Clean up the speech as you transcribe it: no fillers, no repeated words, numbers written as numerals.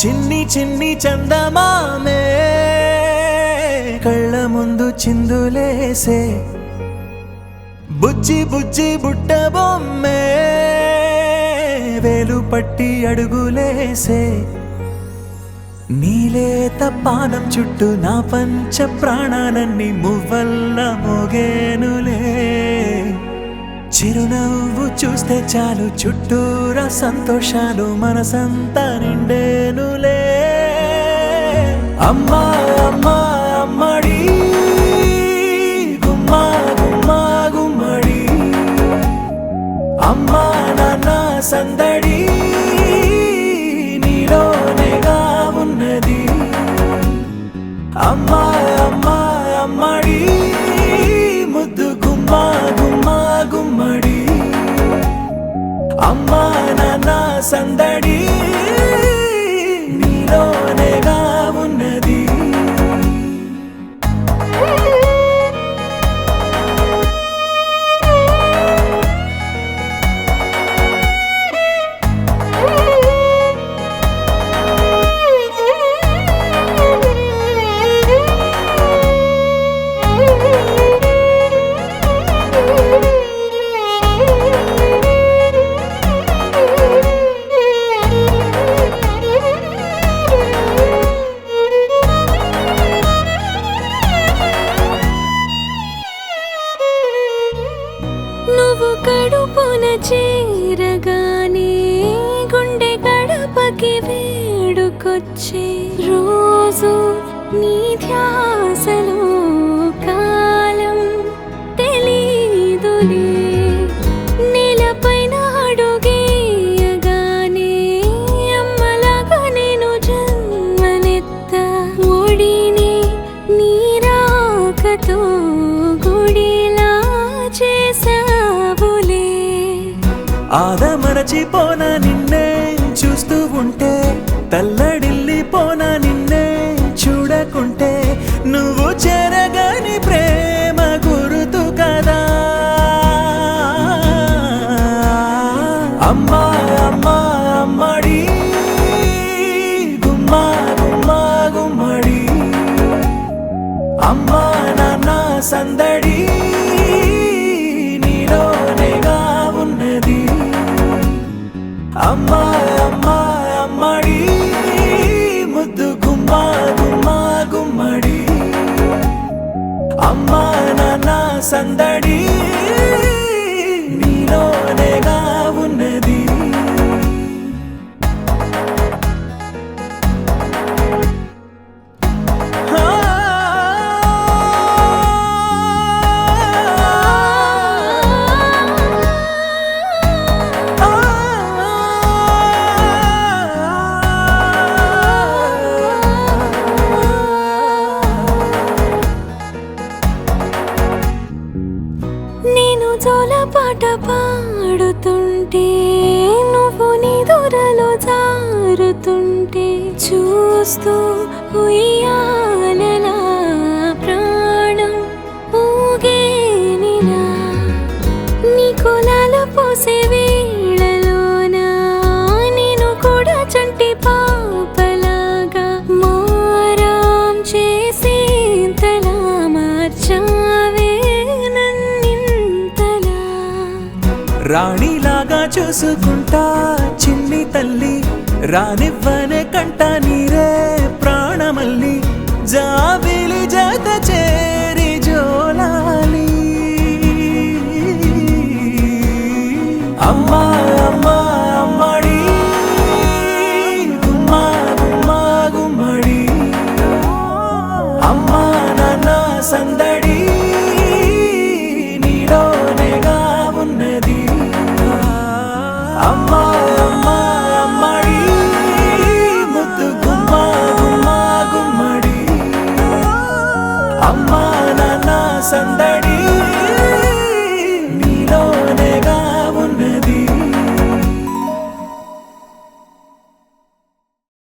చిన్ని చిన్ని చందమామే కళ్ళ ముందు చిందులేసే బుజ్జి బుజ్జి బుట్ట బొమ్మే వేలు పట్టి అడుగులేసే నీలేత పానం చుట్టూ నా పంచ ప్రాణాలన్నీ మువ్వల్ల మోగేనులే చిరునవ్వు చూస్తే చాలు చుట్టూరా సంతోషాలు మనసంతా నిండేనులే అమ్మా అమ్మా అమ్మడి గుమ్మా గుమ్మా గుమ్మడి అమ్మా నాన్న సందడి నీలోనేగా ఉన్నది అమ్మా అమ్మా అమ్మడి ముద్దు గుమ్మా గుమ్మా గుమ్మడి అమ్మా నాన్న సందడి నీలోనేగా ఉన్నది నువ్వు కడుపున చేరగానే గుండె గడపకి వేడుకొచ్చే రోజు నీ ధ్యాసలో కాలం తెలీదులే నేలపైన అడుగేయగానే అమ్మలాగా నేను జన్మనెత్త ఒడిని నీ రాకతో గుడిలా చేసావులే ఆదమరచిపోనా నిన్నే చూస్తూ ఉంటే తల్లడిల్లిపోనా నిన్నే చూడకుంటే నువ్వు చెరగని ప్రేమ గురుతు కదా అమ్మా అమ్మా అమ్మడి గుమ్మా గుమ్మా గుమ్మడి అమ్మా నాన్న సందడి నీలోనేగా ఉన్నది అమ్మా అమ్మా అమ్మడి ముద్దు గుమ్మా గుమ్మా గుమ్మడి అమ్మా నాన్న సందడి నీలోనేగా ఉన్నది నేను జోలపాట పాడుతుంటే నువ్వు నీ దూరలో జారుతుంటే చూస్తూ ఉయ్యాలలా ప్రాణం ఊగేనిలా నీ కులాల పోసే వేళలోనా నేను కూడా చంటి పాపలాగా మారాం చేసేంతలా మార్చావే రాణిలాగా చూసుకుంటా చిన్ని తల్లి రానివ్వనే కంట నీరే ప్రాణమల్లి జాబిలి జత చేరి జోలాలి అమ్మా అమ్మా అమ్మడి గుమ్మా గుమ్మా గుమ్మడి అమ్మా నాన్న సందడి నీలోనేగా ఉన్నది అమ్మా అమ్మా అమ్మడి ముద్దు గుమ్మా గుమ్మా గుమ్మడి అమ్మా నాన్న సందడి